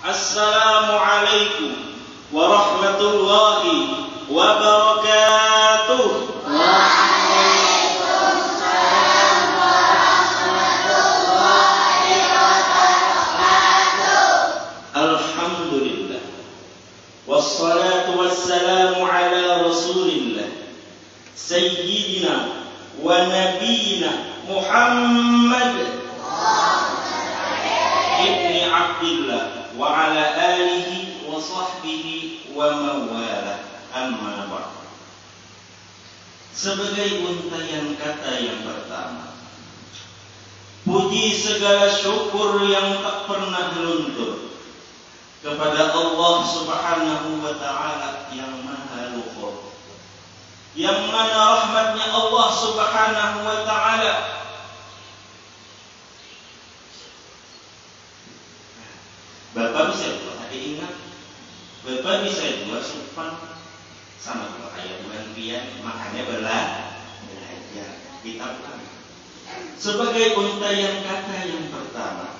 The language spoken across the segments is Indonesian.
Assalamualaikum warahmatullahi wabarakatuh. Waalaikumsalam warahmatullahi wabarakatuh. Alhamdulillah. Wassalatu wassalamu ala rasulillah Sayyidina wa nabiyina Muhammad ibni Abdillah wa ala alihi wa sahbihi wa mawala, amma ba'd. Sebagai untaian kata yang pertama, puji segala syukur yang tak pernah luntur kepada Allah Subhanahu wa ta'ala yang maha luhur, yang mana rahmatnya Allah Subhanahu wa ta'ala Bapak bisa buat tadi ingat, Bapak bisa buat sopan sama kalau kayak bulan pian, makanya belajar kitab kan. Sebagai untaian kata yang pertama,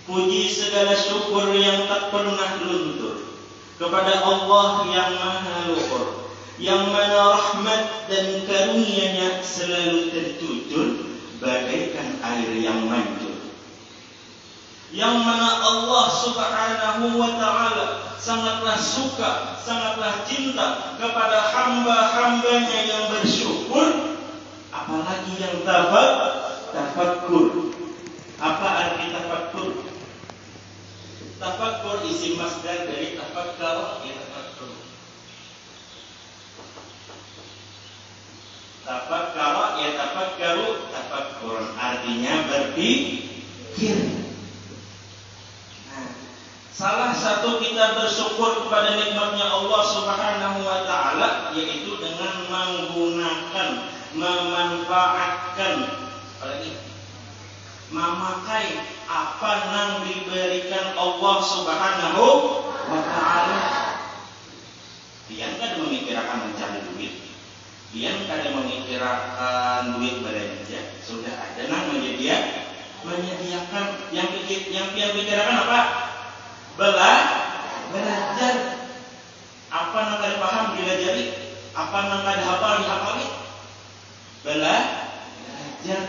puji segala syukur yang tak pernah luntur kepada Allah yang maha luhur, yang mana rahmat dan karunia-Nya selalu tercucur bagaikan air yang mancur, yang mana Allah Subhanahu wa ta'ala sangatlah suka, sangatlah cinta kepada hamba-hambanya yang bersyukur, apalagi yang tafakkur. Apa arti tafakkur? Tafakkur isim masdar dari tafakkar, ya tafakkur. Tafakkara ya tafakkaru, tafakkur artinya berpikir. Salah satu kita bersyukur kepada nikmatnya Allah Subhanahu wa ta'ala yaitu dengan menggunakan, memanfaatkan, apalagi memakai apa yang diberikan Allah Subhanahu wa ta'ala. Dia kada memikirkan mencari duit, dia kada memikirkan duit belanja, sudah ada nang menyediakan. Yang pikirkan apa? Belajar. Apa yang kada paham dilajari, apa yang kada hafal dihafali. Belajar.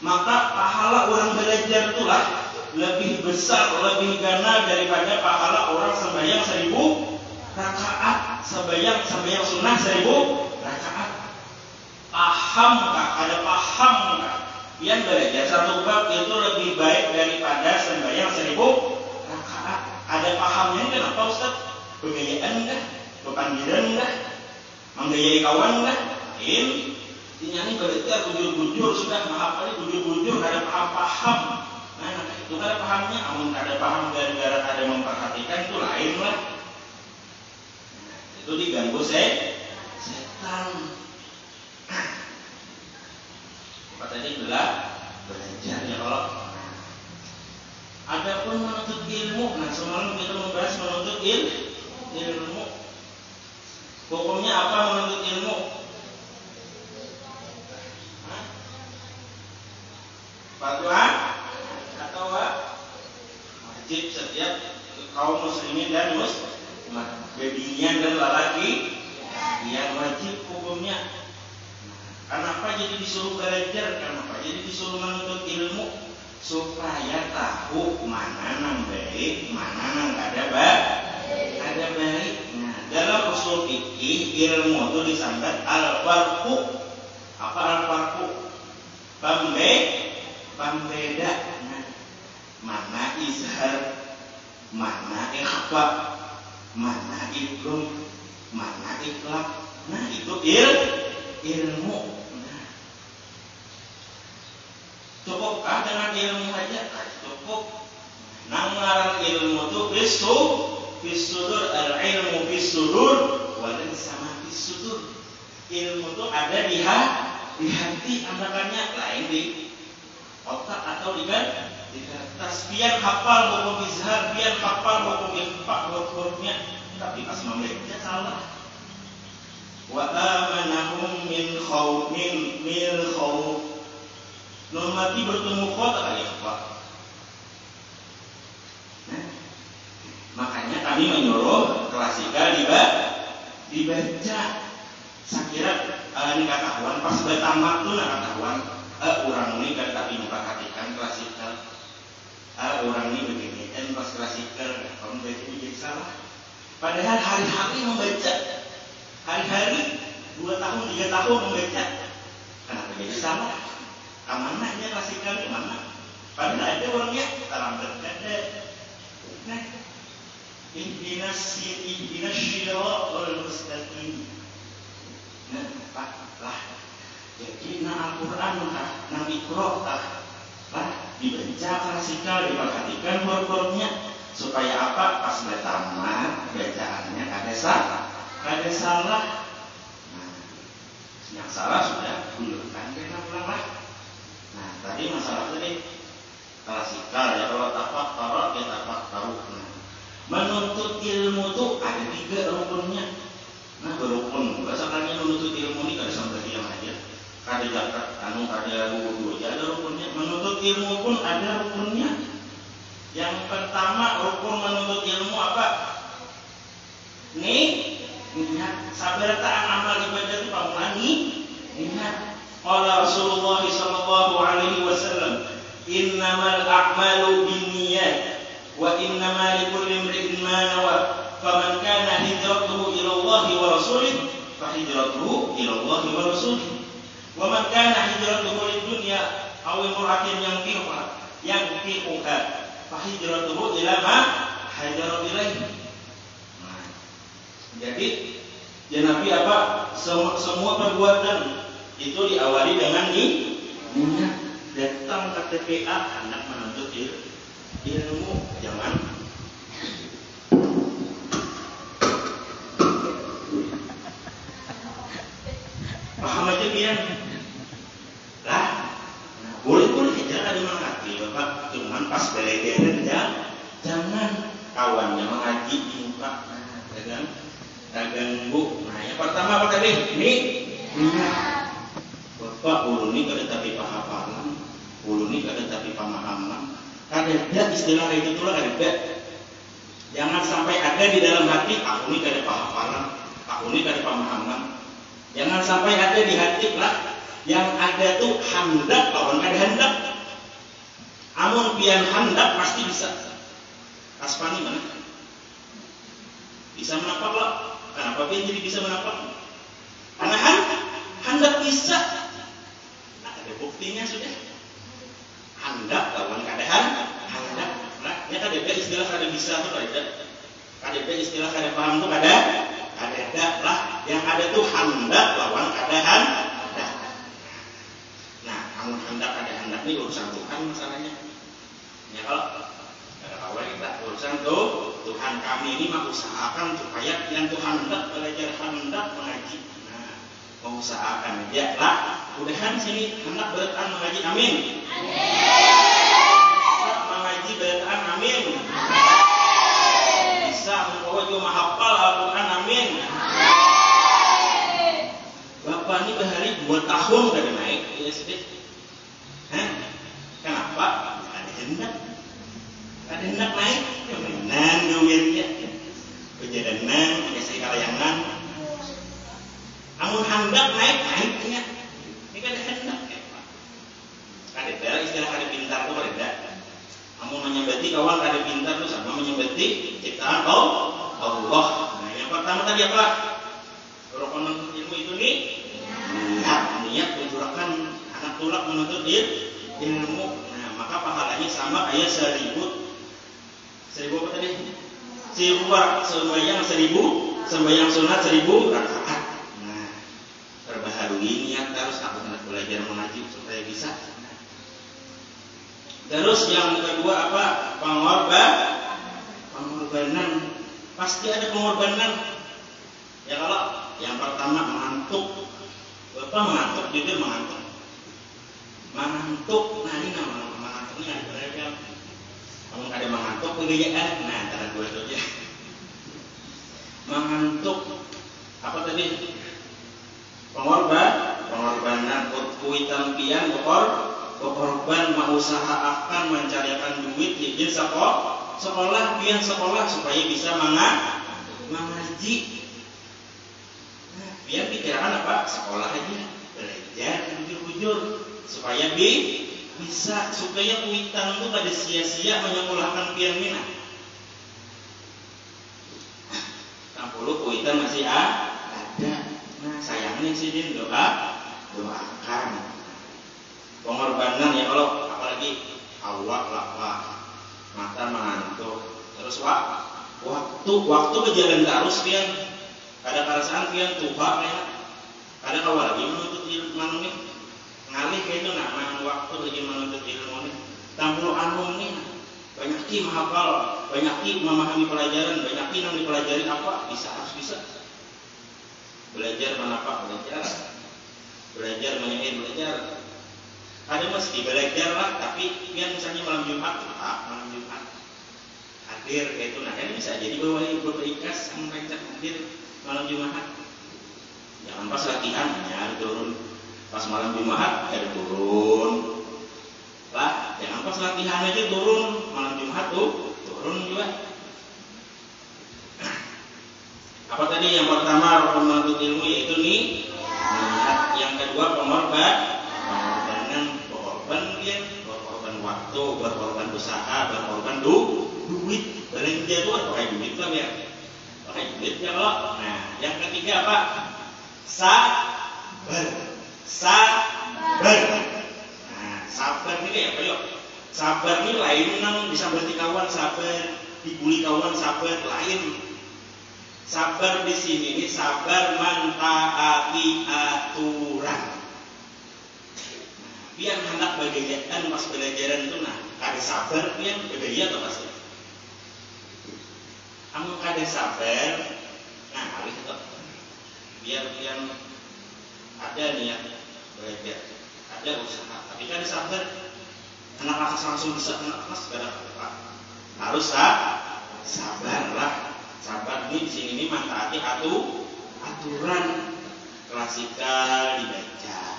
Maka pahala orang belajar itulah lebih besar, lebih gana daripada pahala orang sembahyang 1000 rakaat, sembahyang sunnah 1000 rakaat. Paham kah? Ada paham kah? Yang belajar satu bab itu lebih baik daripada sembahyang 1000 rakaat. Ada pahamnya kenapa Ustaz? Pegayaan kah? Pepanggilan kah? Menggayai kawan kah? Ini belajar bujur-bujur sudah maaf kali bujur-bujur ada paham-paham. Nah itu kada pahamnya, amun kada paham gara-gara kada memperhatikan itu lain lah. Nah, itu diganggu setan. Apa tadi belajar ya Allah. Adapun menuntut ilmu, nah semalam kita membahas menuntut ilmu. Hukumnya apa menuntut ilmu? Fatwa atau wajib setiap kaum muslimin dan muslimat, bebinian dan lelaki yang wajib hukumnya. Kenapa jadi disuruh belajar? Kenapa jadi disuruh menuntut ilmu? Supaya tahu mana yang baik, mana yang ada baik. Nah, dalam usul fikih ilmu itu disangkat al-farqu. Apa al-farqu? Pembeda. Nah, mana izhar, mana ikhfa, mana ibrum, mana ikhlaq. Nah, itu ilmu. Nah, cukupkah dengan ilmu saja? Cukup. Nah, mengarang ilmu itu fisudur, al-ilmu fisudur, walau sama fisudur. Ilmu itu ada di hati, anakannya lain di otak atau di kertas. Biar hafal hukum izhar, biar hafal hukum ikhfa, hurufnya, tapi pas membaca salah. Wa amanahum min khawfin Nun mati bertemu kota kali ya Pak. Nah, Aspani menyuruh klasikal dibaca. Sakira ini kakahuan pas bertamat tuh kakahuan orang ini kan tapi memperhatikan klasikal. Orang ini begini kan pas klasikal kamu baca jadi salah. Padahal hari-hari membaca, hari-hari 2 tahun 3 tahun membaca, kenapa jadi salah? Amanahnya klasikal gimana? Padahal ada orangnya terlambat ada. Nah, ihdinas shiratal mustaqim. Nah, lah. Jadi Al-Qur'an nah Iqra lah dibaca klasikal, diperhatikan huruf-hurufnya supaya apa? Pas bertamat bacaannya ada salah. Nah, yang salah sudah gulirkan kita pulang lah. Nah, tadi masalah tadi klasikal ya, kalau tafakkara kita tafakkaru. Menuntut ilmu itu ada 3 rukunnya. Nah, berukun bahasa kalian menuntut ilmu ini kada sampai diam aja. Kada jakat ada wudu aja ada rukunnya. Menuntut ilmu pun ada rukunnya. Yang pertama rukun menuntut ilmu apa? Niat. Sabar ta'an amal ibadah itu pamulangi niat. Qala Rasulullah sallallahu alaihi wasallam, "Innamal a'malu binniyat wa innamal likulli imri'in ma nawa. Faman kana hijratuhu ila Allah wa rasulih, fa hijratuhu ila Allah wa rasulih. Wa man kana hijratuhu lid-dunya aw imra'atin yankihuha, fa hijratuhu ila ma hajara ilaihi." Nah, jadi ya Nabi apa? Semua perbuatan itu diawali dengan niat. Datang ke TPA hendak menuntut ilmu, jangan paham aja biar lah. Boleh aja ada mengaji bapak, cuman pas belajar jangan kawannya mengaji muka dagang bu. Nah, yang pertama apa tadi? Bapak ulun ini kada tapi pahafalan, ulun ini kada tapi pemahaman. Kada istilah itu tuh kada. Jangan sampai ada di dalam hati aku ini kada pahafalan, aku ini kada pemahaman. Jangan sampai ada di hati lah. Yang ada tuh hendak lawan kada hendak. Amun pian hendak pasti bisa. Aspani mana? Bisa menapak lah. Kenapa pian jadi bisa menapak? Karena hendak bisa. Buktinya sudah hendak lawan keadaan hendak. Nah, ini KDP istilah kada bisa tuh kada. KDP istilah kada paham tuh kada lah. Yang ada tuh hendak lawan keadaan hendak. Nah, kamu hendak kada hendak ini urusan Tuhan masalahnya. Ya kalau kada kawal kita urusan tuh Tuhan kami ini mah usahakan supaya yang Tuhan hendak belajar hendak mengaji. Mengusahakan aja lah. Mudahan sini hendak berataan mengaji, amin. Bisa mengaji berataan, amin. Bisa membawa juga menghafal Al-Quran, amin. Bapak ini bahari 2 tahun kada naik ISD. Kenapa? Ada hendak naik. Kemenan gawirnya kejadanan biasa kalayangan. Amun hendak naiknya. Ini kan hendak ya Pak. Kada istilah kada pintar tuh kada. Amun menyembati kawan kada pintar tuh sama menyembati ciptaan Allah. Nah, yang pertama tadi apa? Rukun ilmu itu nih niat mencurahkan anak tulak menuntut ilmu. Nah, maka pahalanya sama kayak 1000 apa tadi? 1000 sembahyang 1000, sembahyang sunat 1000 rakaat. Perbaharui niat terus aku hendak belajar mengaji supaya bisa. Terus yang kedua apa? Pengorbanan. Pasti ada pengorbanan. Ya kalau yang pertama mengantuk. Bapak mengantuk, jujur mengantuk. Mengantuk, nah ini nama mengantuknya ada beragam. Kamu ada mengantuk kegayaan. Nah, antara dua itu aja. Mengantuk. Apa tadi? Pengorbanan kuitan pian bekorban mengusahakan mencarikan duit izin sekolah pian sekolah supaya bisa mengaji. Nah, pian pikiran apa? Sekolah aja, belajar bujur-bujur supaya bisa supaya kuitan itu pada sia-sia menyekolahkan pian mina. 60 kuitan masih ada. Nah, sayangnya sih dia doakan pengorbanan ya, kalau apalagi awak lapar, mata mengantuk, terus waktu ke jalan terus pian, ada perasaan pian tuha ya, ada kawal lagi menuntut ilmu nih, ngalih kayak itu nak waktu lagi menuntut ilmu nih, tampil anu nih, banyak ki menghafal, banyak ki memahami pelajaran, banyak ki yang dipelajari apa harus bisa belajar menapak belajar menyair belajar. Ada mesti belajar lah, tapi yang misalnya malam Jumat hadir kayak itu, nah kan bisa jadi bawa berikas sampai hadir malam Jumat. Jangan pas latihan ya turun, pas malam Jumat ada turun lah, jangan pas latihan aja turun, malam Jumat tuh turun juga. Apa tadi yang pertama rukun menuntut ilmu yaitu nih, yang kedua pengorbanan, berkorban waktu, berkorban usaha, berkorban duit, belanja itu kan pakai duit lah ya, pakai duit ya kalau. Nah, yang ketiga apa? Sabar. Nah, sabar ini kayak apa yuk? Sabar ini lain nang bisa berarti kawan sabar, dibully kawan sabar lain. Sabar di sini ini sabar mentaati aturan. Biar hendak bagaimana pas belajaran itu nah ada sabar pian bedanya atau pasti amun ada sabar nah harus itu biar pian ada niat belajar, ada usaha, tapi kan sabar anak langsung bisa anak kelas apa harus sabarlah. Sabar ini di sini ini mentaati aturan klasikal dibaca.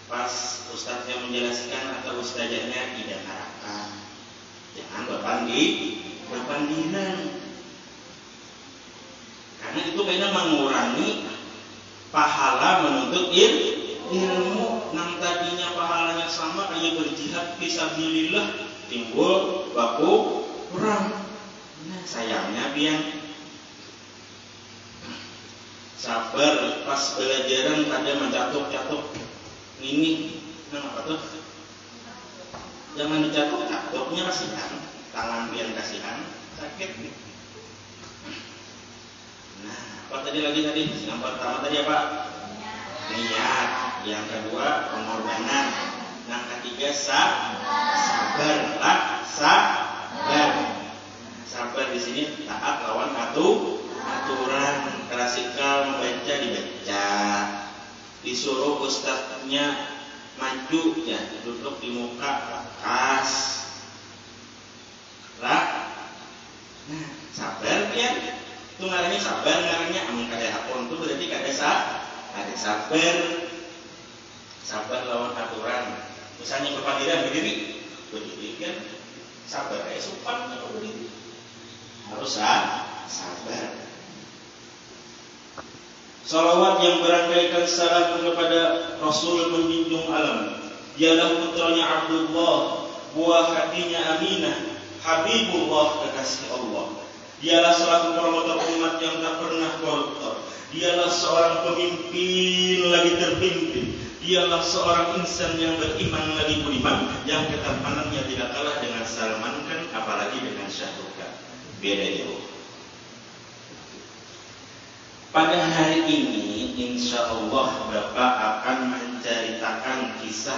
Pas ustadznya menjelaskan atau ustazahnya didengarkan, jangan berpandiran, karena itu kayaknya mengurangi pahala menuntut ilmu. Nang tadinya pahalanya sama kayak berjihad fisabilillah timbul baku kurang. Nah, sayangnya pian sabar pas belajaran pada mencatuk-catuk ini, nah apa tuh? Jangan dicatuk-catuknya kasihan, tangan pian kasihan, sakit. Nah, apa tadi? Yang pertama tadi apa? Niat. Yang kedua pengorbanan. Yang ketiga sabarlah, sabar. Sabar di sini taat lawan aturan klasikal, membaca dibaca. Disuruh ustadznya maju ya duduk di muka lekas lah. Nah, sabar ya itu ngarannya sabar, ngarannya amun kada hakon itu berarti kada sabar lawan aturan. Misalnya berpandiran berdiri kan sabar kayak sopan kalau berdiri harus sabar. Salawat yang berangkaikan salam kepada Rasul menjunjung alam. Dialah putranya Abdullah, buah hatinya Aminah, Habibullah kekasih Allah. Dialah selaku promotor umat yang tak pernah koruptor. Dialah seorang pemimpin lagi terpimpin. Dialah seorang insan yang beriman lagi budiman, yang ketampanannya tidak kalah dengan Salman kan, apalagi dengan Syahrukh. Beda jauh. Pada hari ini insya Allah Bapak akan menceritakan kisah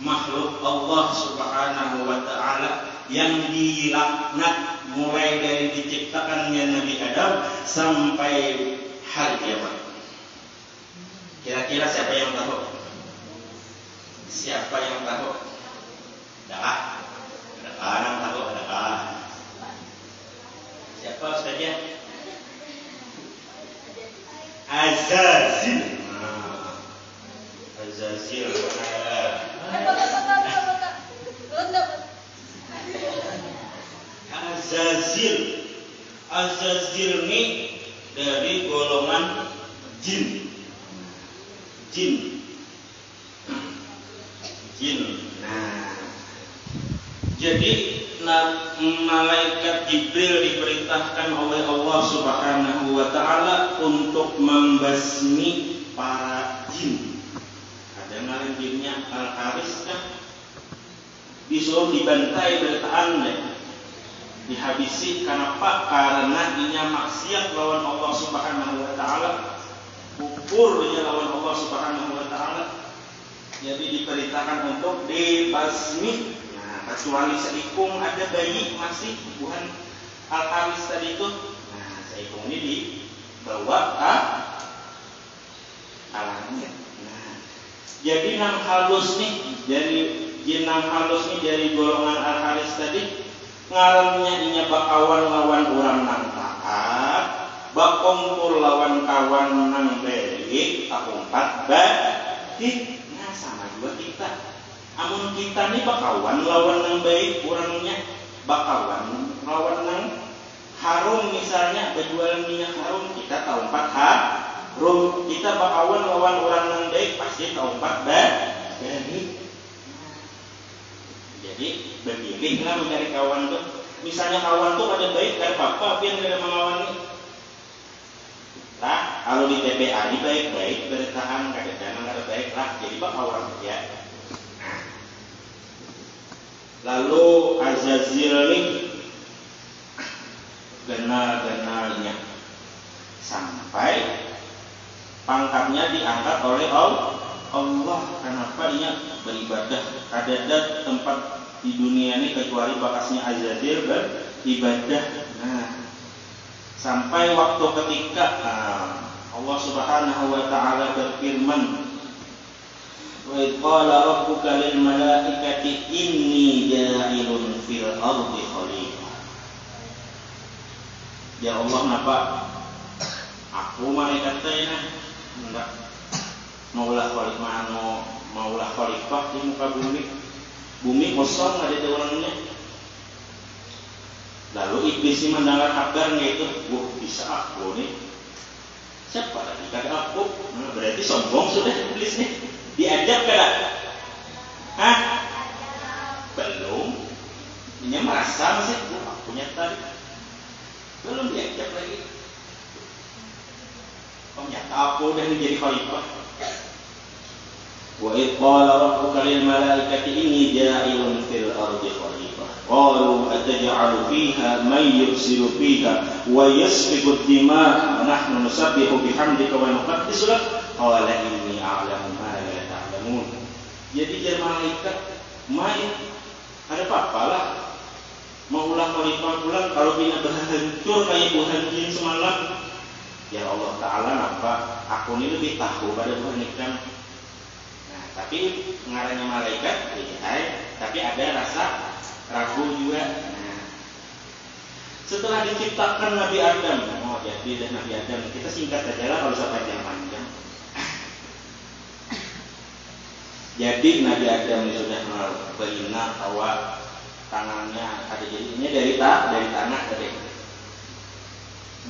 makhluk Allah Subhanahu wa Ta'ala yang dilaknat mulai dari diciptakannya Nabi Adam sampai hari kiamat. Kira-kira siapa yang tahu? Siapa yang tahu? Adakah? Yang tahu? Adakah? Siapa ustaznya? Azazil. Azazil. Azazil. Azazil ini dari golongan jin. Jin. Nah, jadi malaikat Jibril diperintahkan oleh Allah Subhanahu wa taala untuk membasmi para jin. Ada ngaran jinnya Al-Haris kan? Disuruh dibantai bertaan deh. Dihabisi kenapa? Karena dia maksiat lawan Allah Subhanahu wa taala, kufur dia lawan Allah Subhanahu wa taala. Jadi diperintahkan untuk dibasmi. Nah, kecuali seikung ada bayi masih bukan Al-Haris tadi itu. Nah, seikung ini dibawa ke alamnya. Nah, jadi nang halus nih dari jinang halus nih dari golongan Al-Haris tadi ngarannya inya bakawan lawan orang nang taat, bakumpul lawan kawan nang baik, akumpat baik. Nah sama juga kita. Amun kita nih bakawan lawan nang baik, orangnya bakawan lawan nang harum misalnya berjualan minyak harum, kita tahu 4 harum. Kita bakawan lawan orang nang baik, pasti tahu 4 baik. Jadi berpilihlah mencari kawan tuh. Misalnya kawan tuh ada baik, ada apa-apa, biar ada melawan nih. Lah, kalau di TPA ini baik-baik, bertahan, kadang-kadang ada baik lah, jadi bak kawan ya. Nah. Lalu Azazil nih genal-genalnya sampai pangkatnya diangkat oleh Allah. Kenapa dia beribadah? Ada tempat di dunia ini kecuali bakasnya Azazil beribadah. Nah, sampai waktu ketika Allah Subhanahu wa taala berfirman, "Wa qala rabbuka lil malaikati inni ja'ilun fil ardi khalifah." Ya Allah, napa aku malaikat teh enggak maulah khalifah di muka bumi kosong nggak ada orangnya. Lalu iblis ini mendengar kabarnya itu, wah bisa aku nih, siapa lagi kata aku? Nah, berarti sombong sudah iblis nih, diajak kan? Hah? Belum. Dia merasa masih, aku nyata, belum diajak lagi. Nyata aku udah menjadi khalifah. Wa idh qala rabbuka lil malaikati inni ja'ilun fil ardi khalifah qalu ataj'alu fiha man yufsidu fiha wa yasfiku ad-dima' wa nahnu nusabbihu bihamdika wa nuqaddisu lak qala inni a'lamu ma la ta'lamun. Jadi jadi malaikat main ada apa-apa lah maulah khalifah pulang kalau bina berhancur kayak Tuhan jin semalam. Ya Allah Ta'ala, napa aku ini lebih tahu pada Tuhan ikan. Nah, tapi ngarannya malaikat, tapi ada rasa ragu juga. Nah, setelah diciptakan Nabi Adam, jadi Nabi Adam, kita singkat saja lah kalau sepanjang-panjang. Jadi Nabi Adam ini sudah berzina, bahwa tangannya ada jadinya dari tanah tadi.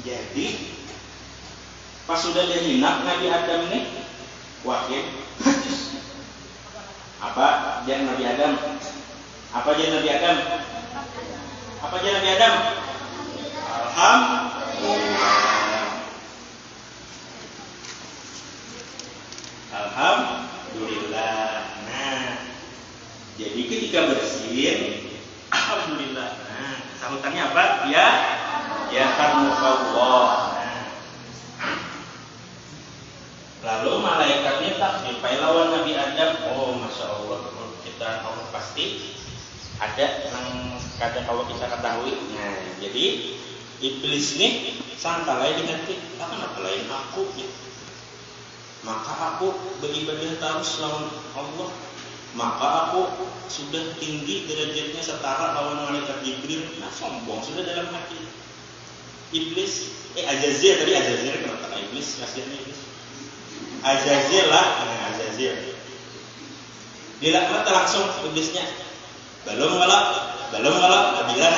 Jadi pas sudah dia hina Nabi Adam ini, wahid. Apa jangan Nabi Adam? Apa jangan Nabi Adam? Apa jangan Nabi Adam? Alhamdulillah. Nah, jadi ketika bersin, alhamdulillah. Nah, sambutannya apa? Ya karmukallah. Lalu malaikatnya tak sampai lawan Nabi Adam. Oh, masya Allah, kita Allah pasti ada yang kadang kalau kita ketahui. Nah, jadi iblis ini sangka lain dengan kita, kenapa lain aku? Gitu. Maka aku beribadah terus lawan Allah. Maka aku sudah tinggi derajatnya setara lawan malaikat Jibril. Nah, sombong sudah dalam hati. Iblis, Azazil tadi Azazil kenapa iblis? Kasihannya iblis. Azazil lah, Azazil. Dilaknat langsung iblisnya. Belum ngelak, bilang.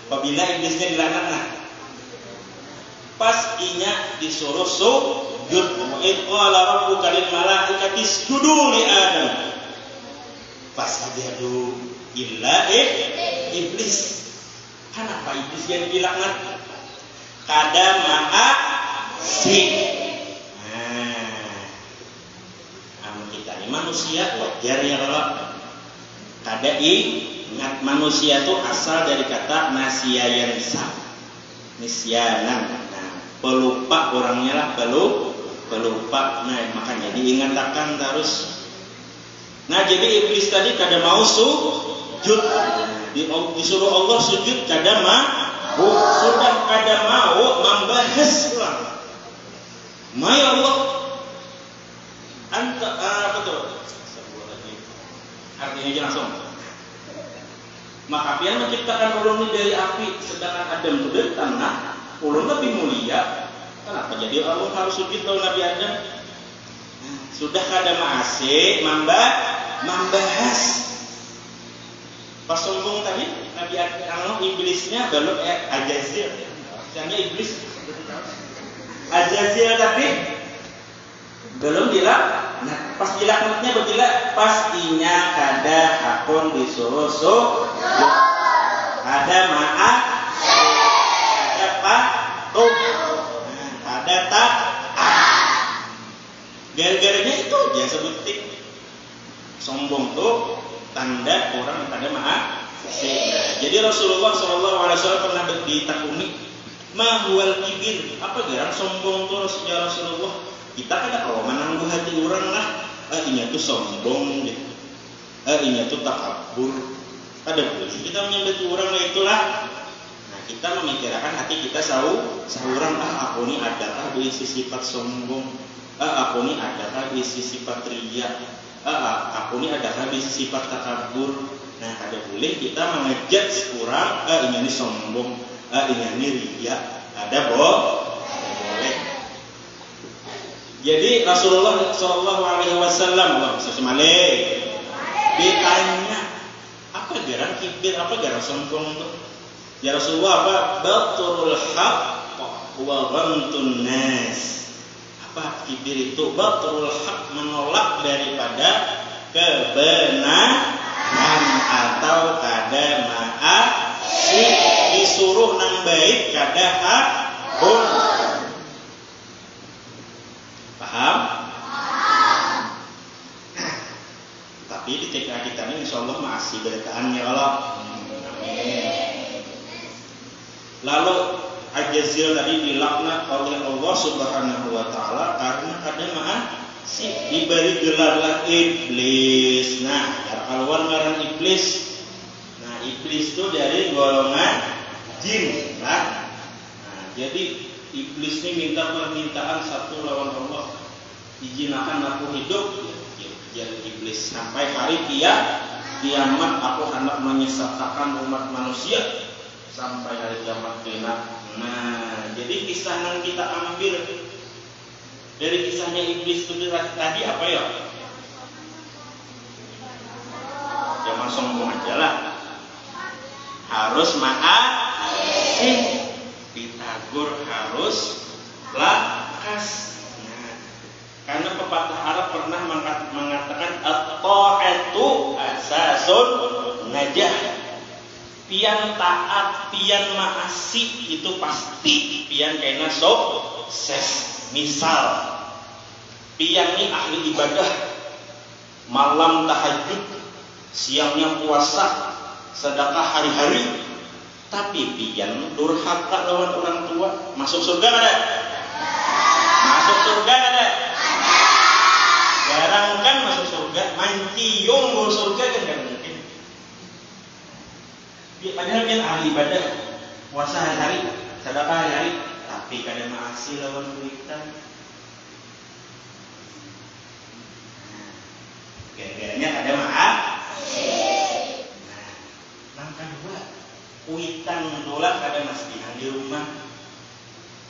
Apabila iblisnya dilaknat, nah pas inya disuruh sujud, wa qala rabbuka lil malaikati isjudu li Adam fasajadu illa iblis. Kenapa iblis yang dilaknat? Kada ma'asi. Kita ini manusia wajar ya Allah. Kada ingat, manusia itu asal dari kata nasyayansa, nisyanan. Nah, pelupa orangnya lah, pelupa. Nah, makanya diingatkan terus. Nah, jadi iblis tadi kada mau sujud. Disuruh Allah sujud kada mau. Sudah kada mau membahas ulang. Mai Allah apa tuh? Artinya aja langsung. Maka pian menciptakan ulun ini dari api, sedangkan Adam itu dari tanah. Ulun lebih mulia. Kenapa jadi Allah harus sujud tahu Nabi Adam? Sudah kada maase membahas. Pas sombong tadi Nabi Adam iblisnya belum Azazil. Misalnya iblis Azazil tapi belum dilaknat. Nah, pas dilaknatnya begila, pastinya kada hakun disuruh sujud. Ada maaf, ada patuh, ada tak. Gara-garanya itu aja sebutin. Sombong tuh tanda orang kada maaf. Jadi Rasulullah SAW pernah ditakuni, mahwal kibir, apa garang sombong tuh ya Rasulullah? Kita kada kalau menangguh hati orang lah, ini tuh sombong gitu, ini tuh takabur. Ada boleh kita menyambut orang lah itulah. Nah, kita memikirkan hati kita sahuran, aku ini adakah diisi sifat sombong, aku ini adakah diisi sifat riya, aku ini adakah diisi sifat takabur. Nah, kada boleh kita mengejat orang, ini sombong, ini riya, ada boleh. Jadi Rasulullah SAW ditanya, apa garang kibir, apa garang sombong itu? Ya Rasulullah, apa? Baturul haq wa ghamtun nas. Apa kibir itu? Baturul haq, menolak daripada kebenaran atau kada ma'asi, disuruh nang baik kada hakun. Paham? Tapi di TKA kita ini insyaallah masih berkaan ya Allah. Amin. Lalu Azazil tadi dilaknat oleh Allah Subhanahu wa taala karena ada maasi, diberi gelarlah iblis. Nah, keluar ngaran iblis. Nah, iblis itu dari golongan jin lah. Nah, jadi iblis ini minta permintaan satu lawan Allah, izinakan aku hidup. Jadi iblis sampai hari kiamat aku hendak menyesatkan umat manusia sampai hari kiamat kelak. Nah, jadi kisah yang kita ambil dari kisahnya iblis itu tadi apa ya? Jangan sombong aja lah. Harus maaf. Ditagur harus lakas. Nah, karena pepatah Arab pernah mengatakan at-ta'atu asasun najah. Pian taat, pian maasi itu pasti pian kena sukses. Misal pian ini ahli ibadah, malam tahajud, siangnya puasa, sedekah hari-hari. Tapi pian durhaka lawan orang tua, masuk surga ada? Masuk surga ada? Jarang kan masuk surga, manciung mau surga kan gak mungkin. Padahal pian ahli ibadah, puasa hari-hari, sedekah hari-hari, tapi kada maasi lawan kuitan. Gara-garanya kada maasi. Nah, langkah dua. Kuitan dolak ada masdihan di rumah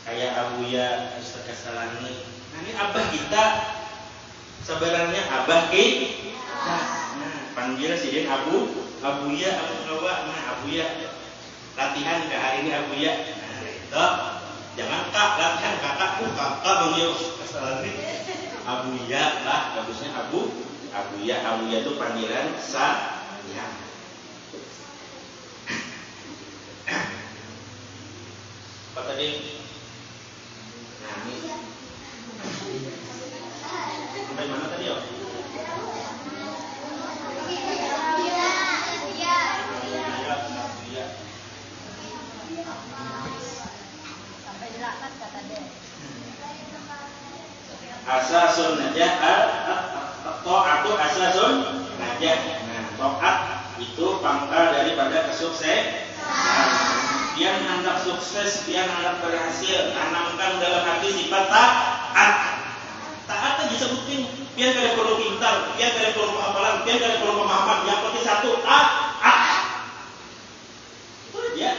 kayak abuya Ustaz Kasalani. Nah, ini abah kita sebenarnya abah kita. Nah, panggil sidin abuya, abu kawa, nah abuya. latihan ke hari ini Abu ya. Toh, jangan kak, latihan kakak, kakak manggil kesalahan ini. Abu ya lah, bagusnya Abu ya itu panggilan sayang. Apa tadi? Nah, ini sampai mana tadi ya? Sampai delapan kata dia. Asasun najah ta'atu asasun najah. Nah, taat itu pangkal daripada kesuksesan. Dia hendak sukses, dia hendak berhasil, tanamkan dalam hati sifat taat. Taat itu disebutin, biar kada perlu pintar, biar kada perlu hafalan, biar kada perlu pemahaman. Yang penting satu, taat. Itu aja.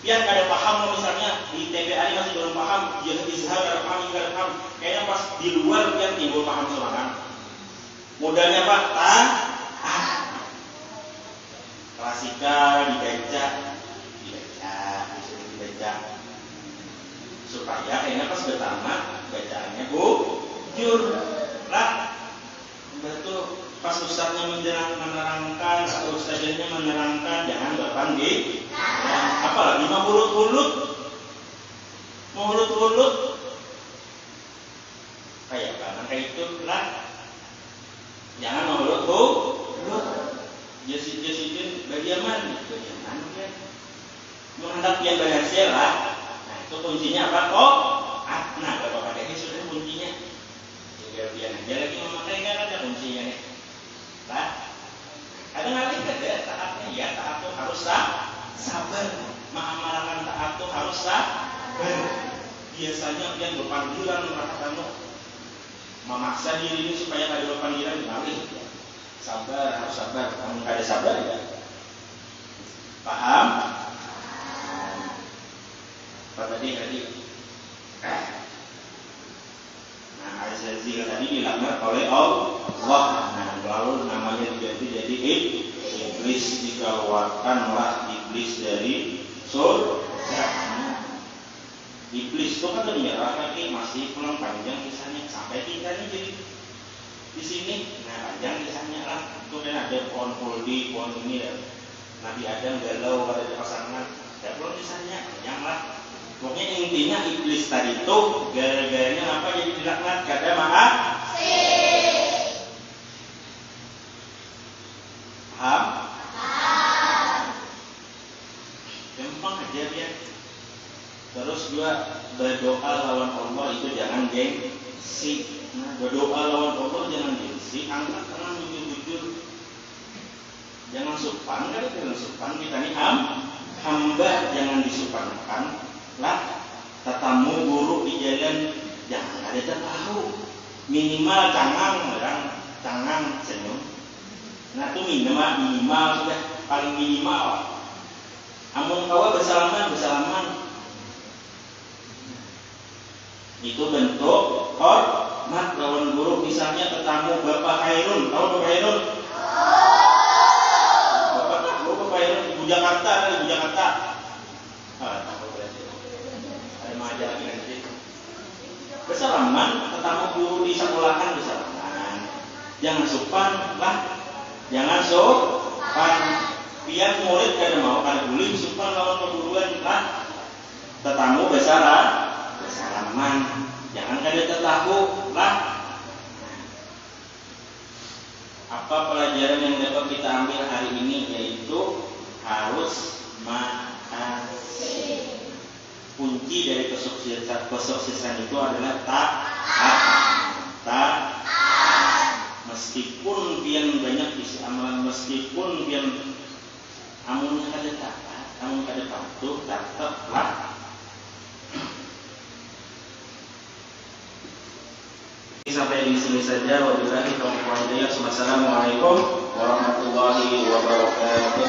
Biar kada paham misalnya di TPA ini masih belum paham, dia izhar kada paham, kada paham. Kayaknya pas di luar biar timbul paham sorangan. Modalnya apa? Taat. Klasika dibaca supaya kayaknya pas pertama bacaannya bujur lah. Betul, pas ustadznya menerangkan atau ustadznya menerangkan jangan gampang apalagi mau hulut kayak itu lah, jangan mau hulut Jasitin bagaimana ya? Menghendak yang berhasil lah. Nah itu kuncinya apa? Nah kalau pakai ini sudah kuncinya. Tinggal dia aja lagi memakai kan ada kuncinya nih. Lah, ada ngalih ada taatnya ya, taat itu harus sabar. Mengamalkan taat itu harus sabar. Biasanya yang berpanggilan kamu memaksa diri ini supaya ada berpanggilan ngalih. Sabar, harus sabar. Kamu nggak ada sabar ya? Paham? Apa tadi? Nah, Al-Zazil tadi dilaknat oleh Allah. Nah, lalu namanya diganti jadi iblis, dikeluarkanlah iblis dari surga. Iblis itu kan menyerah lagi, masih belum panjang kisahnya sampai kita ini jadi di sini. Nah panjang kisahnya lah. Itu kan ada pohon kuldi, pohon ini ya. Nabi Adam galau pada pasangan. Tidak perlu kisahnya, panjang lah. Pokoknya intinya iblis tadi itu gara-garanya apa jadi dilaknat? Kata maaf. Paham? Gampang aja dia. Terus juga berdoa lawan Allah itu jangan gengsi. Nah, berdoa lawan Allah jangan gengsi, angkat tangan jujur-jujur. Jangan supan, kan jangan supan kita nih hamba jangan disupankan. Lah, tetamu buruk di jalan jangan ada tahu. Minimal cangang senyum. Nah, itu minimal sudah paling minimal. Amun kawa bersalaman. Itu bentuk hormat lawan guru. Misalnya tetamu Bapak Khairun, tahu Bapak Khairun? Bapak Khairun Ibu Jakarta, ada Ibu Jakarta. Ada majalah lagi nanti. Bersalaman, tetamu guru di sekolahan bersalaman. Jangan supan lah, jangan sopan. Biar murid kada mau kada boleh supan lawan perguruan lah. Tetamu bersalaman, jangan kada tetahu lah. Apa pelajaran yang dapat kita ambil hari ini? Yaitu harus makasih. Kunci dari kesuksesan itu adalah taat. Meskipun pian banyak isi amalan, meskipun pian amun kada taat, amun kada patuh, tetaplah. Sampai di sini saja. Wabillahi taufiq wal hidayah. Wassalamualaikum warahmatullahi wabarakatuh.